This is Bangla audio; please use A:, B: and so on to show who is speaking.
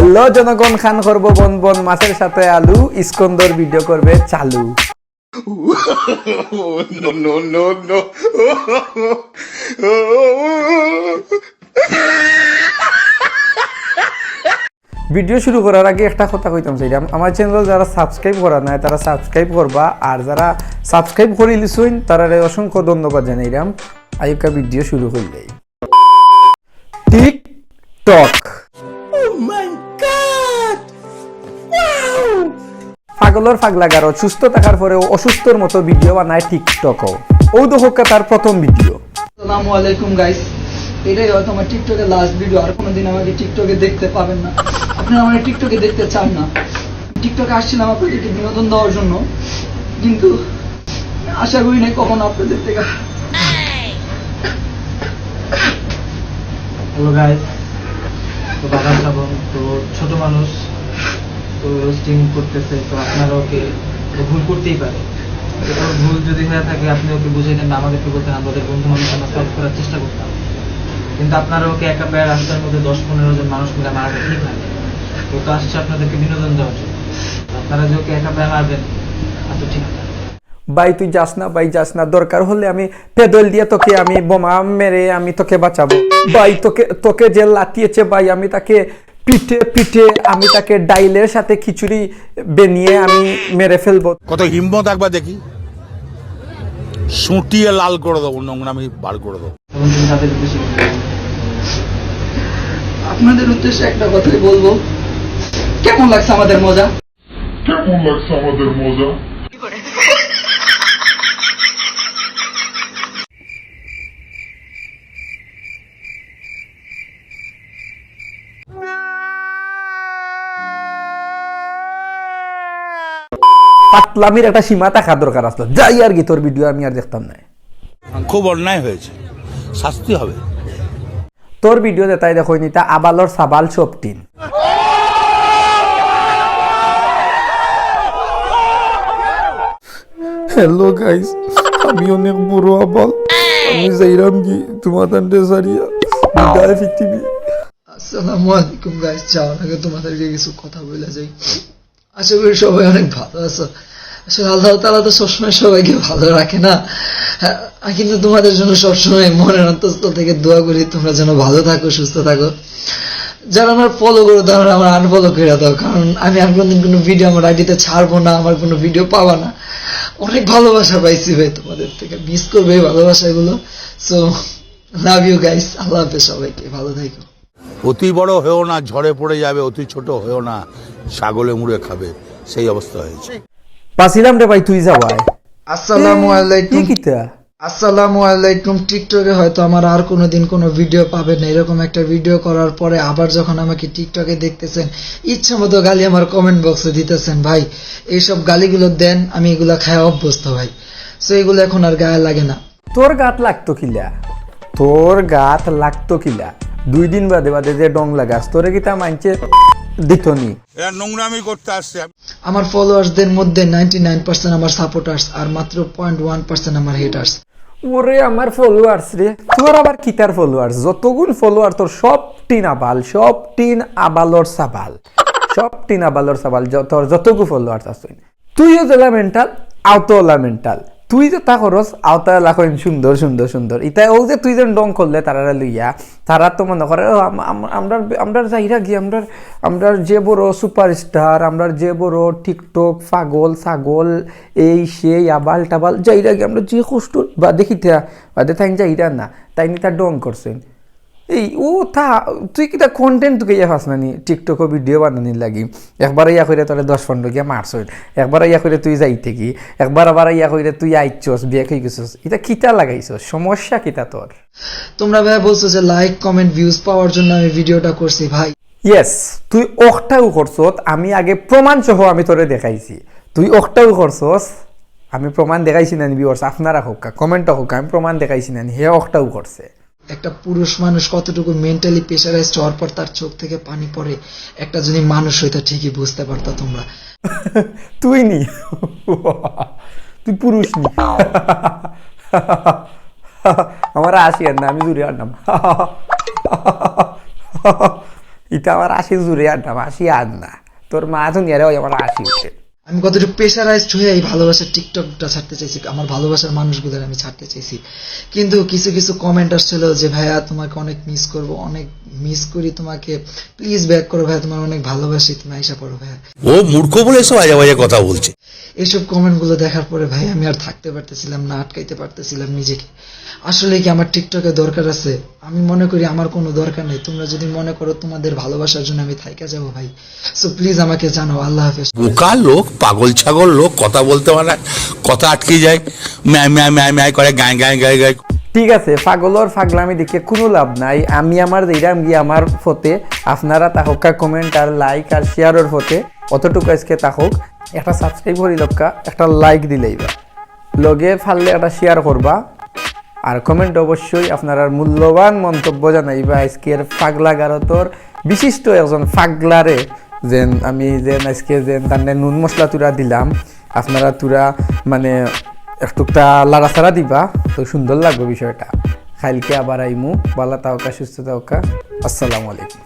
A: হ্যালো জনগণ, খান করবো বন বন মাছের সাথে আলু, ইস্কন্দর ভিডিও করবে চালু।
B: No, no, no, no.
A: Video শুরু করার আগে একটা কথা কইতাম চাইলাম, আমার চ্যানেল যারা সাবস্ক্রাইব করা নাই তারা সাবস্ক্রাইব করবা, আর যারা সাবস্ক্রাইব করে লিছুন তারা অসংখ্য ধন্যবাদ জানাইলাম। আজকের ভিডিও শুরু করলেই টিকটক। পাগলর পাগলাগারও সুস্থ থাকার পরেও অসুস্থর মতো ভিডিও বানায় টিকটকও। ও দহকা তার প্রথম ভিডিও।
C: আসসালামু আলাইকুম গাইস, এটাই হয়তো আমার টিকটকের লাস্ট ভিডিও। আর কোনোদিন আমাকে টিকটকে দেখতে পাবেন না। আপনারা আমার টিকটকে দেখতে চান না। টিকটকে আসছিলাম আপনাদেরকে বিনোদন দেওয়ার জন্য, কিন্তু আশা করি নাই কখনো আপনাদের থেকে।
D: হ্যালো গাইস, তো বাবা শ্রাবণ তো ছোট মানুষ, তো রোস্টিং করতেছে, তো আপনারা ওকে ভুল করতেই পারে। তো ভুল যদি হয়ে থাকে আপনি ওকে বুঝিয়ে দেন, আমাদেরকে বলতেন, আমাদের বন্ধু মানুষ আমরা সলভ করার চেষ্টা করতাম। কিন্তু আপনারা ওকে একা পায়ে রাস্তার মধ্যে 10-15 জন মানুষ মিলে মারাটা ঠিক হয় না। ও তো আসছে আপনাদেরকে বিনোদন দেওয়ার জন্য, আপনারা যে ওকে একা পায়ে মারবেন তা তো ঠিক না।
A: ভাই তুই যাস না, ভাই যাস না, দরকার হলে আমি পেদল দিয়ে তোকে আমি বোমা মেরে আমি তোকে বাঁচাবো। ভাই তোকে যে লাতিয়েছে ভাই, আমি তাকে পিঠে পিঠে আমি তাকে ডাইলের সাথে খিচুড়ি বানিয়ে আমি মেরে ফেলবো।
E: কত হিম্মত একবার দেখি, সুটিয়ে লাল করে দেবো, নোংরামি বার করে দেবো।
D: এবং তিনি তাদের উদ্দেশ্যে
C: আপনাদের উদ্দেশ্যে একটা কথাই বলবো, কেমন লাগছে আমাদের মজা?
A: পাতলামির একটা সীমা থাকা দরকার আসলো। যাই আর কি, তোর ভিডিও আমি আর দেখতাম না।
E: খুব অন্যায় হয়েছে, শাস্তি হবে।
A: তোর ভিডিও যেটাই দেখো তা আবালর সাবাল সব টিন। হ্যালো গাইস, আমি অনেক বড় আবাল, আমি যাইরাম কি তোমাদের সারিয়া বিদায় পৃথিবী।
C: আসসালামু আলাইকুম গাইস, যাওয়ার আগে তোমাদেরকে কিছু কথা বলে যাই। আশা করি সবাই অনেক ভালো আছো। আসলে আল্লাহ তাআলা তো সবসময় সবাইকে ভালো রাখে না, হ্যাঁ, কিন্তু তোমাদের জন্য সবসময় মনের অন্তঃস্থল থেকে দোয়া করি তোমরা যেন ভালো থাকো, সুস্থ থাকো। যারা আমার ফলো করো তারা আমার আনফলো করে দাও, কারণ আমি আর কোনদিন কোনো ভিডিও আমার আইডিতে ছাড়বো না, আমার কোনো ভিডিও পাবা না। অনেক ভালোবাসা পাইছি ভাই তোমাদের থেকে, মিস করবে এই ভালোবাসাগুলো। সো লাভ ইউ গাইস, আল্লাহ হাফেজ, সবাইকে ভালো থাকো।
E: অতি বড় হয়েও না, ঝড়ে পড়ে যাবে, অতি ছোট হয়েও না, ছাগলে মুড়ে খাবে, সেই অবস্থা হয়েছে।
A: পাছিলাম রে ভাই, তুই যাওয়ায়।
C: আসসালামু আলাইকুম।
A: কিতা
C: আসসালামু আলাইকুম। টিকটকে হয়তো আমার আর কোনোদিন কোনো ভিডিও পাবেন না। এরকম একটা ভিডিও করার পরে আবার যখন আমাকে টিকটকে দেখতেছেন, ইচ্ছা মতো গালি আমার কমেন্ট বক্সে দিতেছেন। ভাই এইসব গালিগুলো দেন, আমি এগুলো খায় অভ্যস্ত ভাই। সো এগুলো এখন আর গায়ে লাগে না।
A: তোর গাত লাগতো কিলা, তোর গাত লাগতো কিলা? 2 দিন বাদে বাদে যে ডং লাগাস, তোরে কিতা মানছে দিতনি?
E: এরা নোংরামি করতে আসছে।
C: আমার ফলোয়ার্সদের মধ্যে 99% আমার সাপোর্টার্স, আর মাত্র 0.1% আমার হেটার্স।
A: ওরে আমার ফলোয়ার্স রে, তোর আবার কিতার ফলোয়ার্স? যতগুণ ফলোয়ার তোর সব টিন আবাল, সব টিন আবালর সাবাল, সব টিন আবালর সাবাল। তোর যতগু ফলোয়ার্স আছে, তুইও জেলা মেন্টাল, আওতলা মেন্টাল। তুই যে তা খরচ আওতালা কইন সুন্দর সুন্দর সুন্দর। ইতা ও যে তুই যেন ডং করলে তারা লইয়া, তারা তো মনে করে আমরা যাইরা গিয়ে আমরা যে বড় সুপারস্টার, আমরা যে বড় টিকটক পাগল ছাগল এই সেই আবাল টাবাল, যাইরা গিয়ে আমরা যে কষ্ট বা দেখিতে বাদে তাই যাইরা না, তাই নি তার ডং করছেন। এই ও তা তুই কিটা কন্টেন্ট তুই ইয়া ফাস নানি টিকটক ভিডিও বানানির লাগি? একবার ইয়া করে তোরা 10-15 গিয়া মারছই, একবার ইয়া করে তুই যাইতে কি, একবার আবার ইয়া করে তুই আইছস, বিয়ে খেয়ে গেছস। এটা কিতা লাগাইছস? সমস্যা কিতা তোর?
C: তোমরা ভাই বলছো যে লাইক কমেন্ট ভিউজ পাওয়ার জন্য আমি ভিডিওটা করছি। ভাই
A: ইয়েস, তুই ওখটাও করছত, আমি আগে প্রমাণ সহ আমি তোরে দেখাইছি। তুই ওখটাও করছস, আমি প্রমাণ দেখাইছি না ভিউয়ার্স? আপনারা হোক কমেন্ট হোক, আমি প্রমাণ দেখাইছি না হে ওখটাও করছে।
C: একটা পুরুষ মানুষ কতটুকু মেন্টালি প্রেশারাইজড হওয়ার পর তার চোখ থেকে পানি পড়ে, একটা যদি মানুষ হইতো ঠিকই বুঝতে পারতো তোমরা।
A: তুই নি, তুই পুরুষ নি। আমার আসি আর না, আমি জুড়ে আর নাম। এটা আমার আশি জুড়ে আড্ডাম, আশি আর না, তোর মা তো নিয়ে আমার আশি উঠে।
C: আমি কতটুকু প্রেশারাইজড হয়ে এই ভালোবাসার টিকটকটা ছাড়তে চাইছি, আমার ভালোবাসার মানুষগুলোর আমি ছাড়তে চাইছি, কিন্তু কিছু কিছু কমেন্ট আসছিল যে ভাইয়া তোমাকে অনেক মিস করব, অনেক মিস করি তোমাকে, প্লিজ ব্যাক করো ভাইয়া, তোমার অনেক ভালোবাসি, তুমি আইসা পড়ো ভাইয়া।
E: ও মূর্খ বলে এসব আজে বাজে কথা বলছে।
C: এইসব কমেন্টগুলো দেখার পরে ভাই আমি আর থাকতে পারতেছিলাম না, আটকাইতে পারতেছিলাম নিজেকে। আসলে কি আমার টিকটকে দরকার আছে? আমি মনে করি আমার কোনো দরকার নেই। তোমরা যদি মনে করো তোমাদের ভালোবাসার জন্য আমি থাইকা যাবো ভাই, সো প্লিজ আমাকে জানাও। আল্লাহ হাফেজ।
E: বোকা লোক, পাগল ছাগল লোক, কথা বলতে পারে না, কথা আটকে যায়, ম্যায় ম্যায় ম্যায় ম্যায় করে, গায়ে গায়ে গায়ে গায়ে।
A: ঠিক আছে, পাগলর পাগলামি দেখে কোনো লাভ নাই। আমি আমার দিলাম গিয়ে আমার ফতে, আপনারা তাহকা কমেন্ট আর লাইক আর শেয়ারের ফতে অতটুকু আজকে তাহক। একটা সাবস্ক্রাইব করি লক্কা, একটা লাইক দিলেই বা লগে ফাললে একটা শেয়ার করবা, আর কমেন্ট অবশ্যই আপনার মূল্যবান মন্তব্য জানাইবা। আজকের পাগলা গারতর বিশিষ্ট একজন পাগলারে যেন আমি যেন আজকে যেন তার নুন মশলা তুরা দিলাম, আপনারা তুরা মানে একটুকটা লাড়াছাড়া দিবা, তো সুন্দর লাগবে বিষয়টা। খাইলকে আবার আইমু, বালা তাওকা, সুস্থ তাওকা, আসসালামু আলাইকুম।